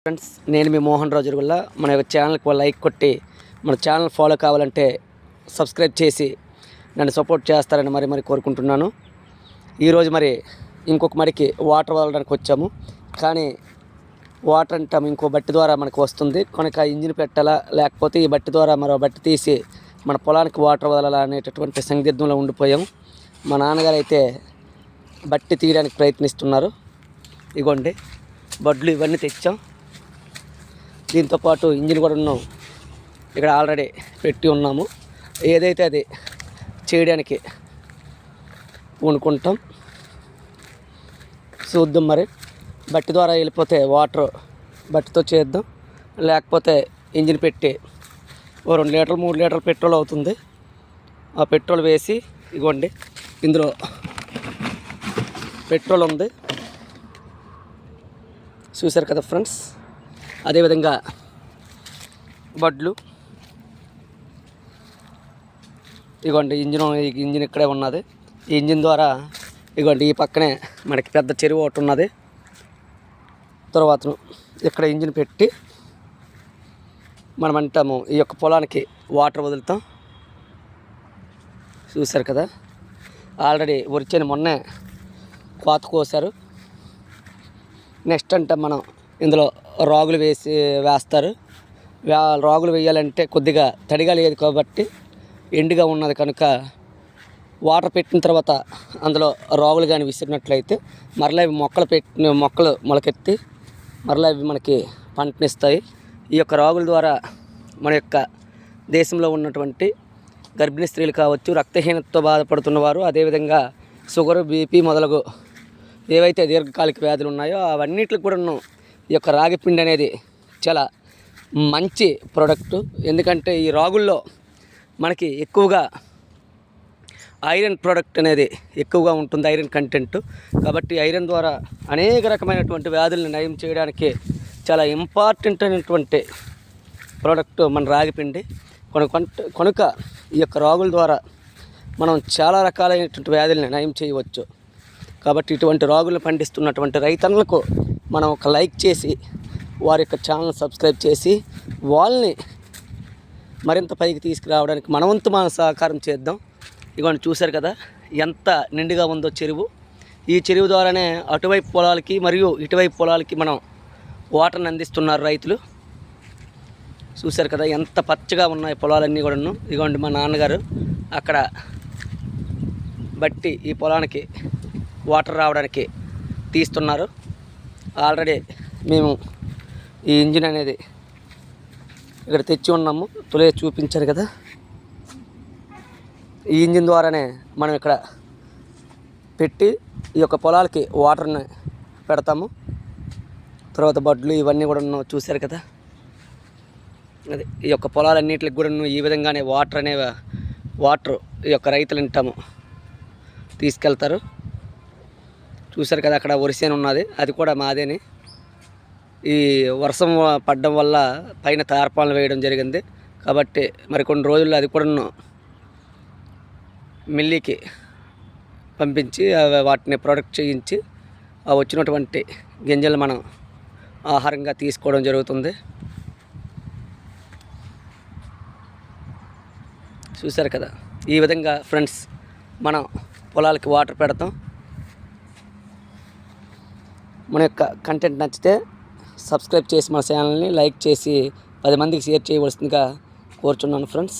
Friends, నేను మీ మోహన్ రాజు వల్ల మన యొక్క ఛానల్కి లైక్ కొట్టి మన ఛానల్ ఫాలో కావాలంటే సబ్స్క్రైబ్ చేసి నన్ను సపోర్ట్ చేస్తారని మరి కోరుకుంటున్నాను. ఈరోజు మరి ఇంకొక మడికి వాటర్ వదలడానికి వచ్చాము. కానీ వాటర్ అంటాము ఇంకో బట్టి ద్వారా మనకు వస్తుంది కనుక ఇంజిన్ పెట్టాలా లేకపోతే ఈ బట్టి ద్వారా మరో బట్టి తీసి మన పొలానికి వాటర్ వదలాలా అనేటటువంటి సందిగ్ధంలో ఉండిపోయాము. మా నాన్నగారు అయితే బట్టి తీయడానికి ప్రయత్నిస్తున్నారు. ఇగోండి బడ్లు ఇవన్నీ తెచ్చాం. దీంతోపాటు ఇంజిన్ కూడా ఉన్నాం ఇక్కడ ఆల్రెడీ పెట్టి ఉన్నాము. ఏదైతే అది చేయడానికి పూనుకుంటాం. చూద్దాం మరి బట్టి ద్వారా వెళ్ళిపోతే వాటర్ బట్టితో చేద్దాం, లేకపోతే ఇంజిన్ పెట్టి ఓ 2 లీటర్లు 3 లీటర్లు పెట్రోల్ అవుతుంది. ఆ పెట్రోల్ వేసి ఇగోండి ఇందులో పెట్రోల్ ఉంది చూశారు కదా ఫ్రెండ్స్. అదేవిధంగా బడ్లు ఇగోండి ఇంజిన్ ఇక్కడే ఉన్నది. ఈ ఇంజిన్ ద్వారా ఇగోండి ఈ పక్కనే మనకి పెద్ద చెరువు ఒకటి ఉన్నది. తర్వాత ఇక్కడ ఇంజిన్ పెట్టి మనం అంటాము ఈ యొక్క పొలానికి వాటర్ వదులుతాం. చూశారు కదా ఆల్రెడీ వరిచేను మొన్నే కోత కోసారు. నెక్స్ట్ అంటే మనం ఇందులో రాగులు వేస్తారు. రాగులు వేయాలంటే కొద్దిగా తడిగా లేదు కాబట్టి ఎండుగా ఉన్నది కనుక వాటర్ పెట్టిన తర్వాత అందులో రాగులు కానీ విసిరినట్లయితే మరలా ఇవి మొక్కలు మొలకెత్తి మరలా ఇవి మనకి పంటనిస్తాయి. ఈ యొక్క రాగుల ద్వారా మన యొక్క దేశంలో ఉన్నటువంటి గర్భిణీ స్త్రీలు కావచ్చు, రక్తహీనతతో బాధపడుతున్నవారు, అదేవిధంగా షుగరు, బీపీ మొదలగు ఏవైతే దీర్ఘకాలిక వ్యాధులు ఉన్నాయో అవన్నిటికి కూడా ఈ యొక్క రాగి పిండి అనేది చాలా మంచి ప్రోడక్టు. ఎందుకంటే ఈ రాగుల్లో మనకి ఎక్కువగా ఐరన్ ప్రోడక్ట్ అనేది ఎక్కువగా ఉంటుంది, ఐరన్ కంటెంట్. కాబట్టి ఐరన్ ద్వారా అనేక రకమైనటువంటి వ్యాధులను నయం చేయడానికి చాలా ఇంపార్టెంట్ అయినటువంటి ప్రోడక్ట్ మన రాగిపిండి. కనుక ఈ యొక్క రాగుల ద్వారా మనం చాలా రకాలైనటువంటి వ్యాధులను నయం చేయవచ్చు. కాబట్టి ఇటువంటి రాగులను పండిస్తున్నటువంటి రైతన్నలకు మనం ఒక లైక్ చేసి వారి యొక్క ఛానల్ సబ్స్క్రైబ్ చేసి వాళ్ళని మరింత పైకి తీసుకురావడానికి మనవంతు మనం సహకారం చేద్దాం. ఇవన్నీ చూశారు కదా ఎంత నిండుగా ఉందో చెరువు. ఈ చెరువు ద్వారానే అటువైపు పొలాలకి మరియు ఇటువైపు పొలాలకి మనం వాటర్ని అందిస్తున్నారు రైతులు. చూశారు కదా ఎంత పచ్చగా ఉన్నాయి పొలాలన్నీ కూడాను. ఇదిగోండి మా నాన్నగారు అక్కడ బట్టి ఈ పొలానికి వాటర్ రావడానికి తీస్తున్నారు. ఆల్రెడీ మేము ఈ ఇంజిన్ అనేది ఇక్కడ తెచ్చి ఉన్నాము. తొలే చూపించారు కదా ఈ ఇంజిన్ ద్వారానే మనం ఇక్కడ పెట్టి ఈ యొక్క పొలాలకి వాటర్ని పెడతాము. తర్వాత బడ్లు ఇవన్నీ కూడా చూశారు కదా. అది ఈ యొక్క పొలాలన్నిటికి కూడా ఈ విధంగానే వాటర్ ఈ యొక్క రైతులు ఇంటాము తీసుకెళ్తారు. చూశారు కదా అక్కడ వరిసేను ఉన్నది, అది కూడా మాదేని. ఈ వర్షం పడడం వల్ల పైన తార్పాలను వేయడం జరిగింది కాబట్టి మరికొన్ని రోజుల్లో అది కూడా మిల్లీకి పంపించి వాటిని ప్రొడక్ట్ చేయించి ఆ వచ్చినటువంటి గింజలు మనం ఆహారంగా తీసుకోవడం జరుగుతుంది. చూశారు కదా ఈ విధంగా ఫ్రెండ్స్ మనం పొలాలకి వాటర్ పెడతాం. మన యొక్క కంటెంట్ నచ్చితే సబ్స్క్రైబ్ చేసి మన ఛానల్ని లైక్ చేసి 10 మందికి షేర్ చేయవలసిందిగా కోరుచున్నాను ఫ్రెండ్స్.